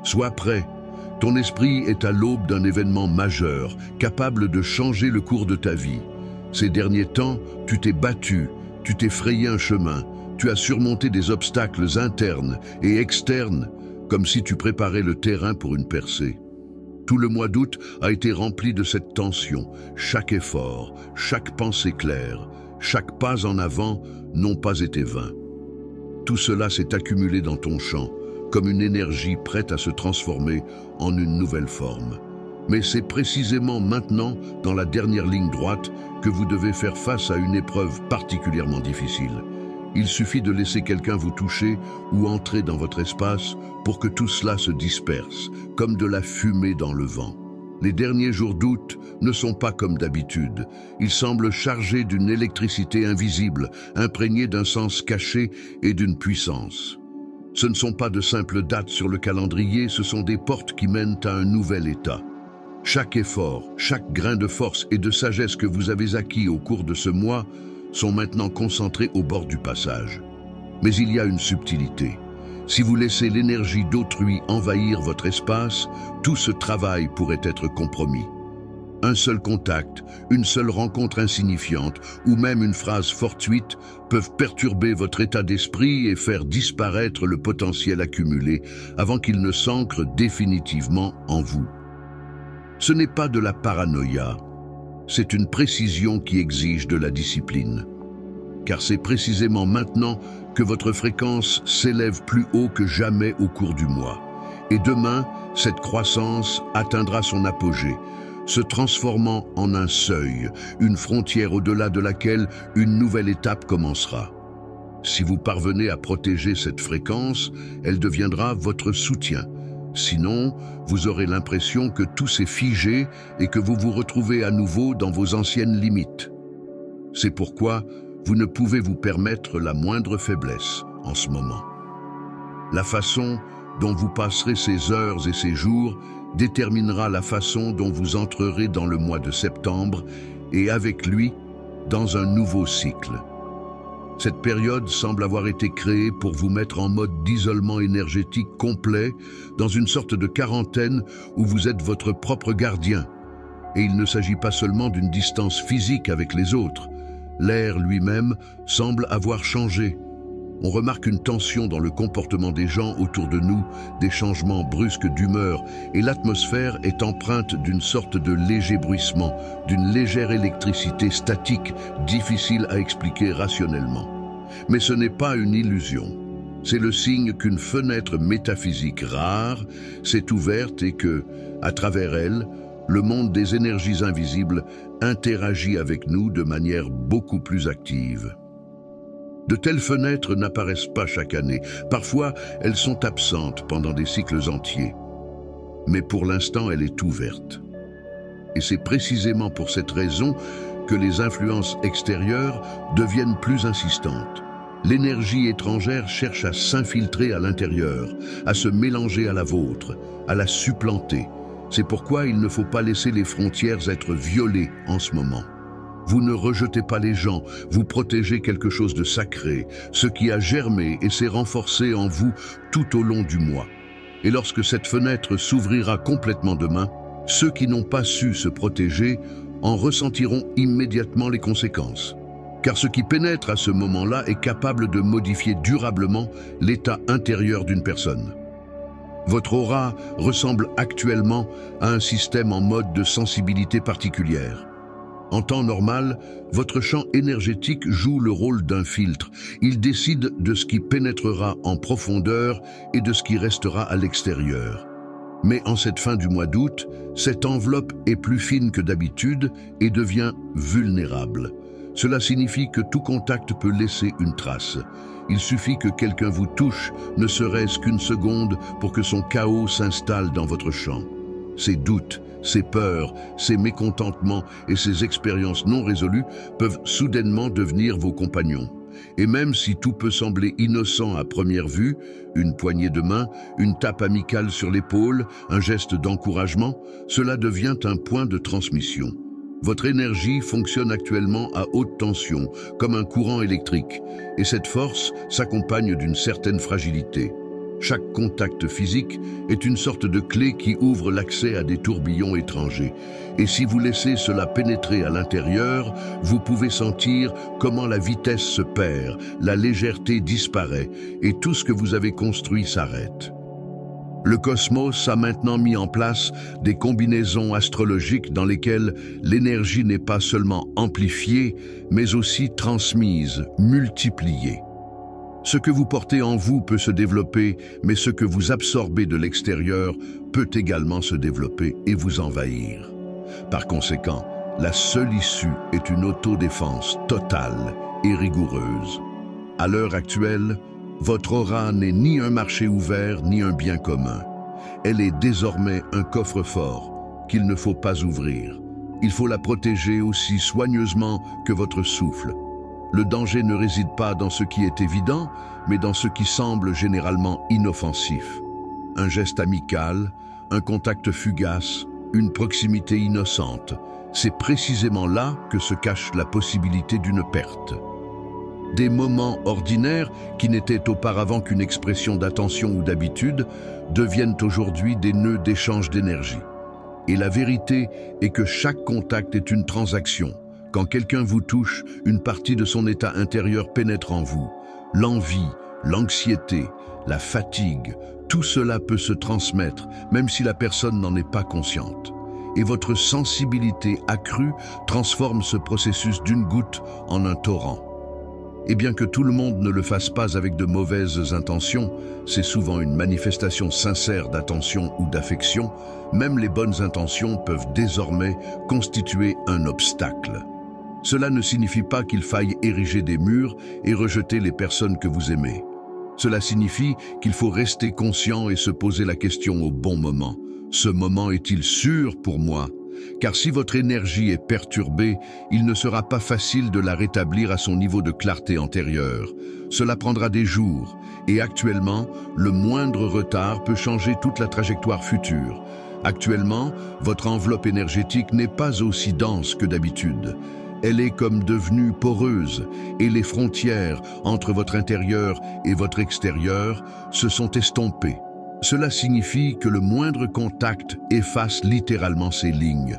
Sois prêt. Ton esprit est à l'aube d'un événement majeur, capable de changer le cours de ta vie. Ces derniers temps, tu t'es battu, tu t'es frayé un chemin, tu as surmonté des obstacles internes et externes, comme si tu préparais le terrain pour une percée. Tout le mois d'août a été rempli de cette tension. Chaque effort, chaque pensée claire, chaque pas en avant n'ont pas été vains. Tout cela s'est accumulé dans ton champ, comme une énergie prête à se transformer en une nouvelle forme. Mais c'est précisément maintenant, dans la dernière ligne droite, que vous devez faire face à une épreuve particulièrement difficile. Il suffit de laisser quelqu'un vous toucher ou entrer dans votre espace pour que tout cela se disperse, comme de la fumée dans le vent. Les derniers jours d'août ne sont pas comme d'habitude. Ils semblent chargés d'une électricité invisible, imprégnée d'un sens caché et d'une puissance. Ce ne sont pas de simples dates sur le calendrier, ce sont des portes qui mènent à un nouvel état. Chaque effort, chaque grain de force et de sagesse que vous avez acquis au cours de ce mois sont maintenant concentrés au bord du passage. Mais il y a une subtilité. Si vous laissez l'énergie d'autrui envahir votre espace, tout ce travail pourrait être compromis. Un seul contact, une seule rencontre insignifiante ou même une phrase fortuite peuvent perturber votre état d'esprit et faire disparaître le potentiel accumulé avant qu'il ne s'ancre définitivement en vous. Ce n'est pas de la paranoïa, c'est une précision qui exige de la discipline. Car c'est précisément maintenant que votre fréquence s'élève plus haut que jamais au cours du mois. Et demain, cette croissance atteindra son apogée, se transformant en un seuil, une frontière au-delà de laquelle une nouvelle étape commencera. Si vous parvenez à protéger cette fréquence, elle deviendra votre soutien. Sinon, vous aurez l'impression que tout s'est figé et que vous vous retrouvez à nouveau dans vos anciennes limites. C'est pourquoi vous ne pouvez vous permettre la moindre faiblesse en ce moment. La façon dont vous passerez ces heures et ces jours déterminera la façon dont vous entrerez dans le mois de septembre et avec lui, dans un nouveau cycle. Cette période semble avoir été créée pour vous mettre en mode d'isolement énergétique complet, dans une sorte de quarantaine où vous êtes votre propre gardien. Et il ne s'agit pas seulement d'une distance physique avec les autres. L'air lui-même semble avoir changé. On remarque une tension dans le comportement des gens autour de nous, des changements brusques d'humeur, et l'atmosphère est empreinte d'une sorte de léger bruissement, d'une légère électricité statique, difficile à expliquer rationnellement. Mais ce n'est pas une illusion. C'est le signe qu'une fenêtre métaphysique rare s'est ouverte et que, à travers elle, le monde des énergies invisibles interagit avec nous de manière beaucoup plus active. De telles fenêtres n'apparaissent pas chaque année. Parfois, elles sont absentes pendant des cycles entiers. Mais pour l'instant, elle est ouverte. Et c'est précisément pour cette raison que les influences extérieures deviennent plus insistantes. L'énergie étrangère cherche à s'infiltrer à l'intérieur, à se mélanger à la vôtre, à la supplanter. C'est pourquoi il ne faut pas laisser les frontières être violées en ce moment. Vous ne rejetez pas les gens, vous protégez quelque chose de sacré, ce qui a germé et s'est renforcé en vous tout au long du mois. Et lorsque cette fenêtre s'ouvrira complètement demain, ceux qui n'ont pas su se protéger en ressentiront immédiatement les conséquences. Car ce qui pénètre à ce moment-là est capable de modifier durablement l'état intérieur d'une personne. Votre aura ressemble actuellement à un système en mode de sensibilité particulière. En temps normal, votre champ énergétique joue le rôle d'un filtre. Il décide de ce qui pénétrera en profondeur et de ce qui restera à l'extérieur. Mais en cette fin du mois d'août, cette enveloppe est plus fine que d'habitude et devient vulnérable. Cela signifie que tout contact peut laisser une trace. Il suffit que quelqu'un vous touche, ne serait-ce qu'une seconde, pour que son chaos s'installe dans votre champ. Ces doutes, ces peurs, ces mécontentements et ces expériences non résolues peuvent soudainement devenir vos compagnons. Et même si tout peut sembler innocent à première vue, une poignée de main, une tape amicale sur l'épaule, un geste d'encouragement, cela devient un point de transmission. Votre énergie fonctionne actuellement à haute tension, comme un courant électrique, et cette force s'accompagne d'une certaine fragilité. Chaque contact physique est une sorte de clé qui ouvre l'accès à des tourbillons étrangers. Et si vous laissez cela pénétrer à l'intérieur, vous pouvez sentir comment la vitesse se perd, la légèreté disparaît et tout ce que vous avez construit s'arrête. Le cosmos a maintenant mis en place des combinaisons astrologiques dans lesquelles l'énergie n'est pas seulement amplifiée, mais aussi transmise, multipliée. Ce que vous portez en vous peut se développer, mais ce que vous absorbez de l'extérieur peut également se développer et vous envahir. Par conséquent, la seule issue est une autodéfense totale et rigoureuse. À l'heure actuelle, votre aura n'est ni un marché ouvert ni un bien commun. Elle est désormais un coffre-fort qu'il ne faut pas ouvrir. Il faut la protéger aussi soigneusement que votre souffle. Le danger ne réside pas dans ce qui est évident, mais dans ce qui semble généralement inoffensif. Un geste amical, un contact fugace, une proximité innocente, c'est précisément là que se cache la possibilité d'une perte. Des moments ordinaires, qui n'étaient auparavant qu'une expression d'attention ou d'habitude, deviennent aujourd'hui des nœuds d'échange d'énergie. Et la vérité est que chaque contact est une transaction. Quand quelqu'un vous touche, une partie de son état intérieur pénètre en vous. L'envie, l'anxiété, la fatigue, tout cela peut se transmettre, même si la personne n'en est pas consciente. Et votre sensibilité accrue transforme ce processus d'une goutte en un torrent. Et bien que tout le monde ne le fasse pas avec de mauvaises intentions, c'est souvent une manifestation sincère d'attention ou d'affection, même les bonnes intentions peuvent désormais constituer un obstacle. Cela ne signifie pas qu'il faille ériger des murs et rejeter les personnes que vous aimez. Cela signifie qu'il faut rester conscient et se poser la question au bon moment. Ce moment est-il sûr pour moi ? Car si votre énergie est perturbée, il ne sera pas facile de la rétablir à son niveau de clarté antérieure. Cela prendra des jours, et actuellement, le moindre retard peut changer toute la trajectoire future. Actuellement, votre enveloppe énergétique n'est pas aussi dense que d'habitude. Elle est comme devenue poreuse, et les frontières entre votre intérieur et votre extérieur se sont estompées. Cela signifie que le moindre contact efface littéralement ces lignes.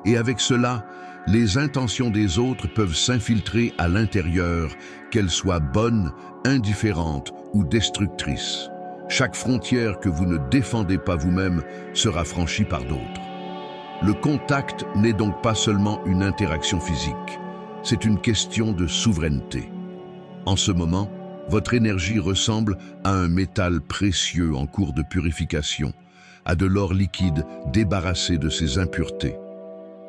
Et avec cela, les intentions des autres peuvent s'infiltrer à l'intérieur, qu'elles soient bonnes, indifférentes ou destructrices. Chaque frontière que vous ne défendez pas vous-même sera franchie par d'autres. Le contact n'est donc pas seulement une interaction physique, c'est une question de souveraineté. En ce moment, votre énergie ressemble à un métal précieux en cours de purification, à de l'or liquide débarrassé de ses impuretés.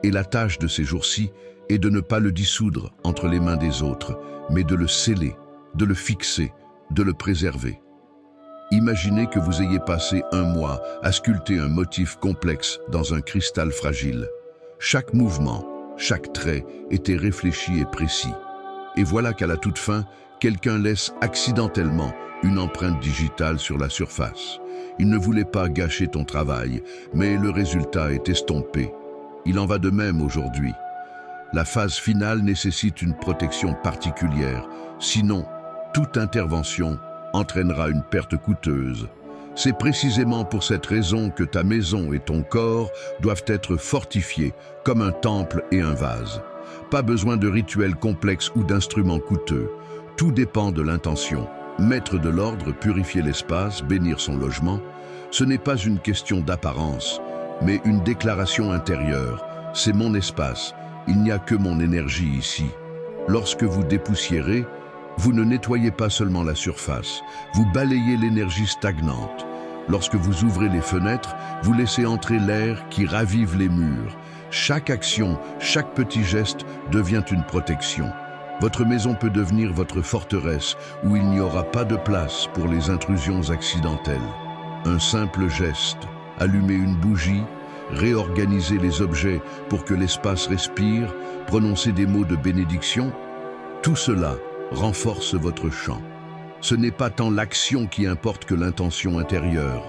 Et la tâche de ces jours-ci est de ne pas le dissoudre entre les mains des autres, mais de le sceller, de le fixer, de le préserver. Imaginez que vous ayez passé un mois à sculpter un motif complexe dans un cristal fragile. Chaque mouvement, chaque trait était réfléchi et précis. Et voilà qu'à la toute fin, quelqu'un laisse accidentellement une empreinte digitale sur la surface. Il ne voulait pas gâcher ton travail, mais le résultat est estompé. Il en va de même aujourd'hui. La phase finale nécessite une protection particulière, sinon toute intervention entraînera une perte coûteuse. C'est précisément pour cette raison que ta maison et ton corps doivent être fortifiés comme un temple et un vase. Pas besoin de rituels complexes ou d'instruments coûteux. Tout dépend de l'intention. Mettre de l'ordre, purifier l'espace, bénir son logement, ce n'est pas une question d'apparence, mais une déclaration intérieure. C'est mon espace, il n'y a que mon énergie ici. Lorsque vous dépoussiérez, vous ne nettoyez pas seulement la surface, vous balayez l'énergie stagnante. Lorsque vous ouvrez les fenêtres, vous laissez entrer l'air qui ravive les murs. Chaque action, chaque petit geste devient une protection. Votre maison peut devenir votre forteresse où il n'y aura pas de place pour les intrusions accidentelles. Un simple geste, allumer une bougie, réorganiser les objets pour que l'espace respire, prononcer des mots de bénédiction, tout cela renforce votre champ. Ce n'est pas tant l'action qui importe que l'intention intérieure.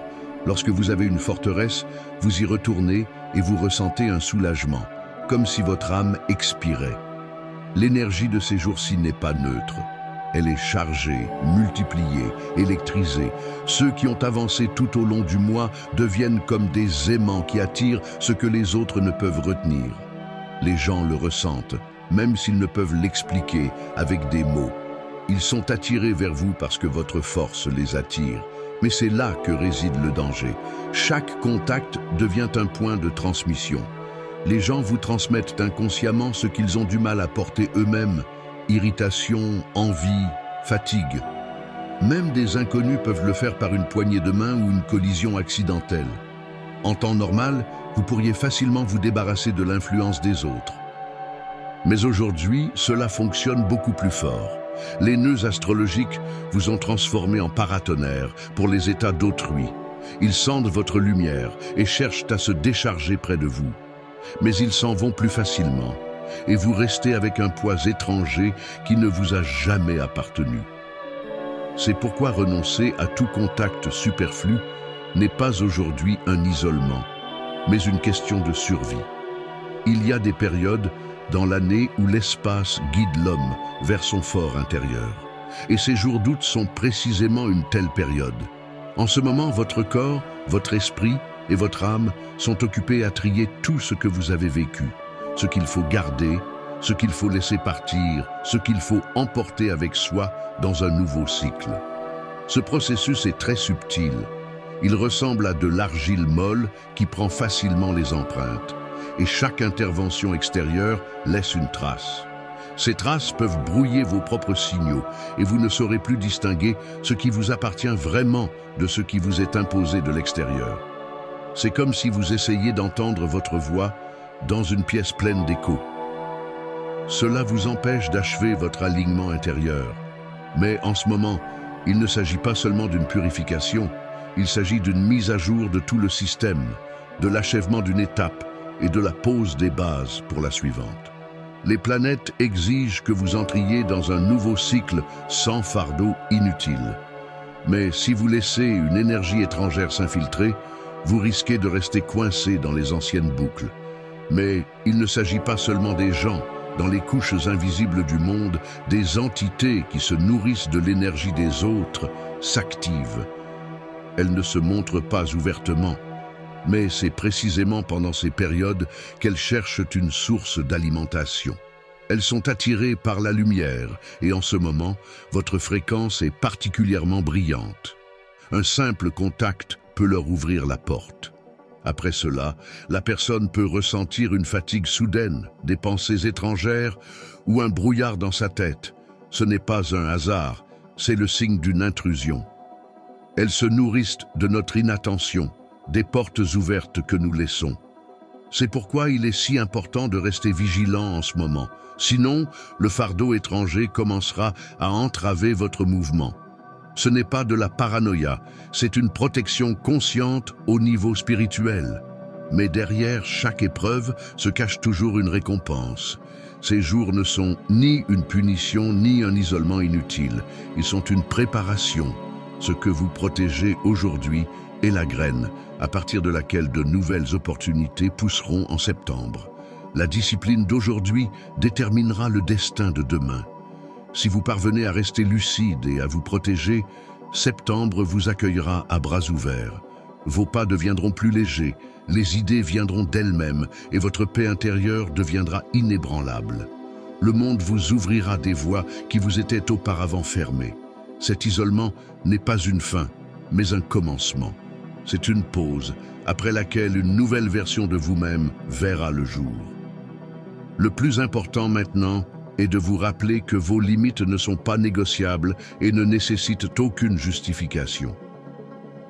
Lorsque vous avez une forteresse, vous y retournez et vous ressentez un soulagement, comme si votre âme expirait. L'énergie de ces jours-ci n'est pas neutre. Elle est chargée, multipliée, électrisée. Ceux qui ont avancé tout au long du mois deviennent comme des aimants qui attirent ce que les autres ne peuvent retenir. Les gens le ressentent, même s'ils ne peuvent l'expliquer avec des mots. Ils sont attirés vers vous parce que votre force les attire. Mais c'est là que réside le danger. Chaque contact devient un point de transmission. Les gens vous transmettent inconsciemment ce qu'ils ont du mal à porter eux-mêmes. Irritation, envie, fatigue. Même des inconnus peuvent le faire par une poignée de main ou une collision accidentelle. En temps normal, vous pourriez facilement vous débarrasser de l'influence des autres. Mais aujourd'hui, cela fonctionne beaucoup plus fort. Les nœuds astrologiques vous ont transformé en paratonnerre pour les états d'autrui. Ils sentent votre lumière et cherchent à se décharger près de vous. Mais ils s'en vont plus facilement. Et vous restez avec un poids étranger qui ne vous a jamais appartenu. C'est pourquoi renoncer à tout contact superflu n'est pas aujourd'hui un isolement, mais une question de survie. Il y a des périodes dans l'année où l'espace guide l'homme vers son fort intérieur. Et ces jours d'août sont précisément une telle période. En ce moment, votre corps, votre esprit et votre âme sont occupés à trier tout ce que vous avez vécu. Ce qu'il faut garder, ce qu'il faut laisser partir, ce qu'il faut emporter avec soi dans un nouveau cycle. Ce processus est très subtil. Il ressemble à de l'argile molle qui prend facilement les empreintes. Et chaque intervention extérieure laisse une trace. Ces traces peuvent brouiller vos propres signaux et vous ne saurez plus distinguer ce qui vous appartient vraiment de ce qui vous est imposé de l'extérieur. C'est comme si vous essayiez d'entendre votre voix dans une pièce pleine d'échos. Cela vous empêche d'achever votre alignement intérieur. Mais en ce moment, il ne s'agit pas seulement d'une purification, il s'agit d'une mise à jour de tout le système, de l'achèvement d'une étape et de la pose des bases pour la suivante. Les planètes exigent que vous entriez dans un nouveau cycle sans fardeau inutile. Mais si vous laissez une énergie étrangère s'infiltrer, vous risquez de rester coincé dans les anciennes boucles. Mais il ne s'agit pas seulement des gens. Dans les couches invisibles du monde, des entités qui se nourrissent de l'énergie des autres s'activent. Elles ne se montrent pas ouvertement, mais c'est précisément pendant ces périodes qu'elles cherchent une source d'alimentation. Elles sont attirées par la lumière et en ce moment, votre fréquence est particulièrement brillante. Un simple contact peut leur ouvrir la porte. Après cela, la personne peut ressentir une fatigue soudaine, des pensées étrangères ou un brouillard dans sa tête. Ce n'est pas un hasard, c'est le signe d'une intrusion. Elles se nourrissent de notre inattention, des portes ouvertes que nous laissons. C'est pourquoi il est si important de rester vigilant en ce moment. Sinon, le fardeau étranger commencera à entraver votre mouvement. Ce n'est pas de la paranoïa, c'est une protection consciente au niveau spirituel. Mais derrière chaque épreuve se cache toujours une récompense. Ces jours ne sont ni une punition ni un isolement inutile. Ils sont une préparation. Ce que vous protégez aujourd'hui est la graine, à partir de laquelle de nouvelles opportunités pousseront en septembre. La discipline d'aujourd'hui déterminera le destin de demain. Si vous parvenez à rester lucide et à vous protéger, septembre vous accueillera à bras ouverts. Vos pas deviendront plus légers, les idées viendront d'elles-mêmes et votre paix intérieure deviendra inébranlable. Le monde vous ouvrira des voies qui vous étaient auparavant fermées. Cet isolement n'est pas une fin, mais un commencement. C'est une pause, après laquelle une nouvelle version de vous-même verra le jour. Le plus important maintenant est de vous rappeler que vos limites ne sont pas négociables et ne nécessitent aucune justification.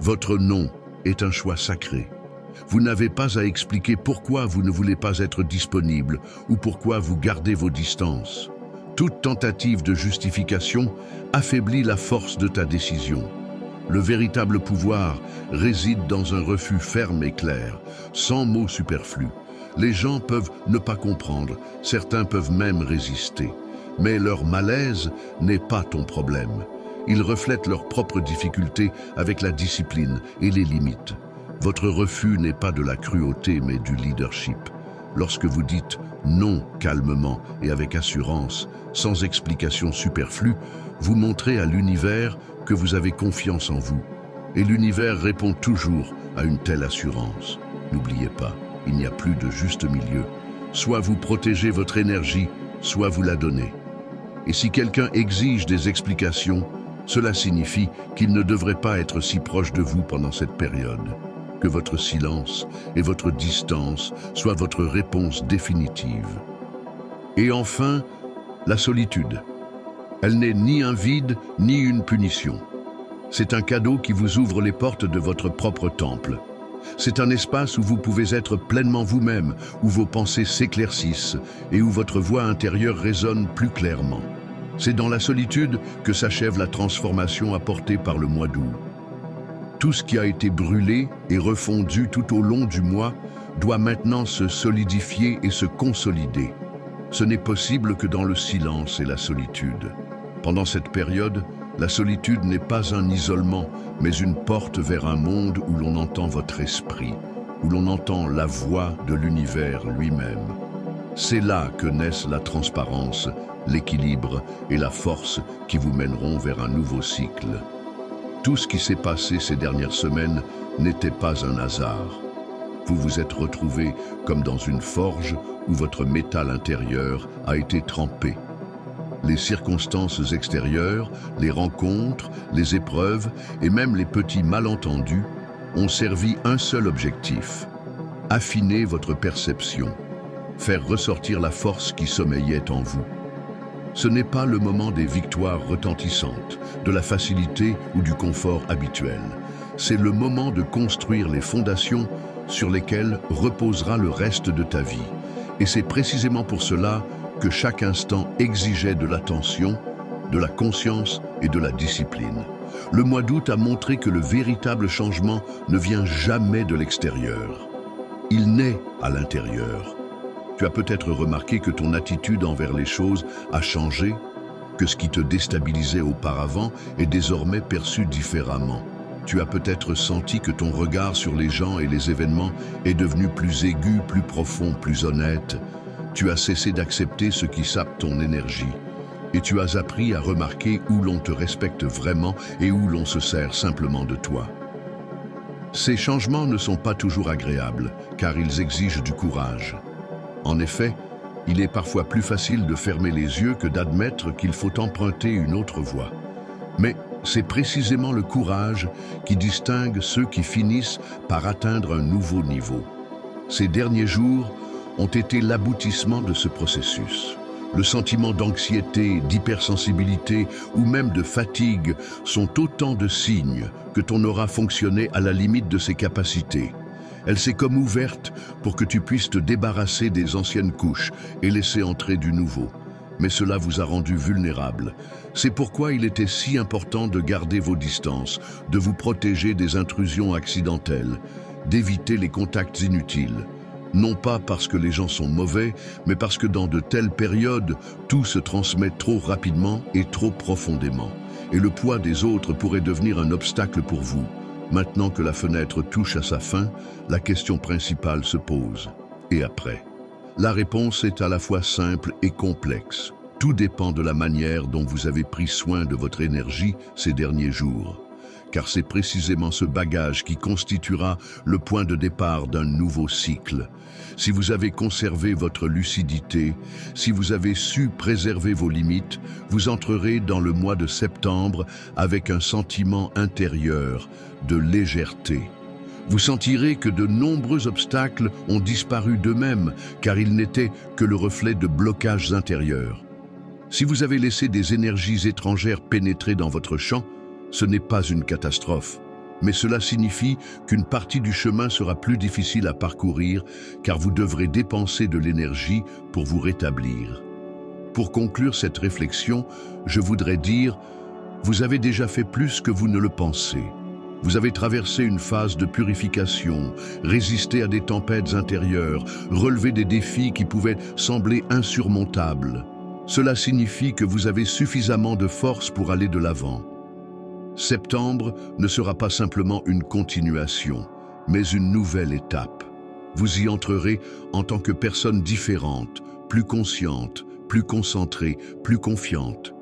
Votre non est un choix sacré. Vous n'avez pas à expliquer pourquoi vous ne voulez pas être disponible ou pourquoi vous gardez vos distances. Toute tentative de justification affaiblit la force de ta décision. Le véritable pouvoir réside dans un refus ferme et clair, sans mots superflus. Les gens peuvent ne pas comprendre, certains peuvent même résister. Mais leur malaise n'est pas ton problème. Ils reflètent leurs propres difficultés avec la discipline et les limites. Votre refus n'est pas de la cruauté mais du leadership. Lorsque vous dites non calmement et avec assurance, sans explication superflue, vous montrez à l'univers que vous avez confiance en vous. Et l'univers répond toujours à une telle assurance. N'oubliez pas, il n'y a plus de juste milieu. Soit vous protégez votre énergie, soit vous la donnez. Et si quelqu'un exige des explications, cela signifie qu'il ne devrait pas être si proche de vous pendant cette période. Que votre silence et votre distance soient votre réponse définitive. Et enfin, la solitude. Elle n'est ni un vide, ni une punition. C'est un cadeau qui vous ouvre les portes de votre propre temple. C'est un espace où vous pouvez être pleinement vous-même, où vos pensées s'éclaircissent et où votre voix intérieure résonne plus clairement. C'est dans la solitude que s'achève la transformation apportée par le mois d'août. Tout ce qui a été brûlé et refondu tout au long du mois doit maintenant se solidifier et se consolider. Ce n'est possible que dans le silence et la solitude. Pendant cette période, la solitude n'est pas un isolement, mais une porte vers un monde où l'on entend votre esprit, où l'on entend la voix de l'univers lui-même. C'est là que naissent la transparence, l'équilibre et la force qui vous mèneront vers un nouveau cycle. Tout ce qui s'est passé ces dernières semaines n'était pas un hasard. Vous vous êtes retrouvés comme dans une forge où votre métal intérieur a été trempé. Les circonstances extérieures, les rencontres, les épreuves et même les petits malentendus ont servi un seul objectif: affiner votre perception, faire ressortir la force qui sommeillait en vous. Ce n'est pas le moment des victoires retentissantes, de la facilité ou du confort habituel. C'est le moment de construire les fondations sur lesquelles reposera le reste de ta vie. Et c'est précisément pour cela que chaque instant exigeait de l'attention, de la conscience et de la discipline. Le mois d'août a montré que le véritable changement ne vient jamais de l'extérieur. Il naît à l'intérieur. Tu as peut-être remarqué que ton attitude envers les choses a changé, que ce qui te déstabilisait auparavant est désormais perçu différemment. Tu as peut-être senti que ton regard sur les gens et les événements est devenu plus aigu, plus profond, plus honnête. Tu as cessé d'accepter ce qui sape ton énergie. Et tu as appris à remarquer où l'on te respecte vraiment et où l'on se sert simplement de toi. Ces changements ne sont pas toujours agréables, car ils exigent du courage. En effet, il est parfois plus facile de fermer les yeux que d'admettre qu'il faut emprunter une autre voie. Mais c'est précisément le courage qui distingue ceux qui finissent par atteindre un nouveau niveau. Ces derniers jours ont été l'aboutissement de ce processus. Le sentiment d'anxiété, d'hypersensibilité ou même de fatigue sont autant de signes que ton aura fonctionnait à la limite de ses capacités. Elle s'est comme ouverte pour que tu puisses te débarrasser des anciennes couches et laisser entrer du nouveau. Mais cela vous a rendu vulnérable. C'est pourquoi il était si important de garder vos distances, de vous protéger des intrusions accidentelles, d'éviter les contacts inutiles. Non pas parce que les gens sont mauvais, mais parce que dans de telles périodes, tout se transmet trop rapidement et trop profondément. Et le poids des autres pourrait devenir un obstacle pour vous. Maintenant que la fenêtre touche à sa fin, la question principale se pose. Et après? La réponse est à la fois simple et complexe. Tout dépend de la manière dont vous avez pris soin de votre énergie ces derniers jours. Car c'est précisément ce bagage qui constituera le point de départ d'un nouveau cycle. Si vous avez conservé votre lucidité, si vous avez su préserver vos limites, vous entrerez dans le mois de septembre avec un sentiment intérieur de légèreté. Vous sentirez que de nombreux obstacles ont disparu d'eux-mêmes, car ils n'étaient que le reflet de blocages intérieurs. Si vous avez laissé des énergies étrangères pénétrer dans votre champ, ce n'est pas une catastrophe, mais cela signifie qu'une partie du chemin sera plus difficile à parcourir, car vous devrez dépenser de l'énergie pour vous rétablir. Pour conclure cette réflexion, je voudrais dire, vous avez déjà fait plus que vous ne le pensez. Vous avez traversé une phase de purification, résisté à des tempêtes intérieures, relevé des défis qui pouvaient sembler insurmontables. Cela signifie que vous avez suffisamment de force pour aller de l'avant. Septembre ne sera pas simplement une continuation, mais une nouvelle étape. Vous y entrerez en tant que personne différente, plus consciente, plus concentrée, plus confiante.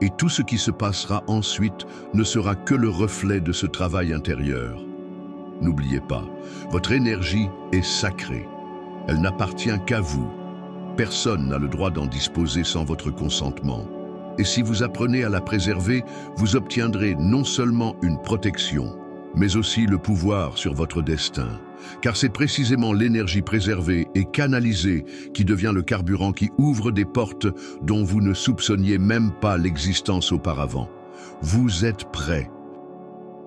Et tout ce qui se passera ensuite ne sera que le reflet de ce travail intérieur. N'oubliez pas, votre énergie est sacrée. Elle n'appartient qu'à vous. Personne n'a le droit d'en disposer sans votre consentement. Et si vous apprenez à la préserver, vous obtiendrez non seulement une protection, mais aussi le pouvoir sur votre destin. Car c'est précisément l'énergie préservée et canalisée qui devient le carburant qui ouvre des portes dont vous ne soupçonniez même pas l'existence auparavant. Vous êtes prêt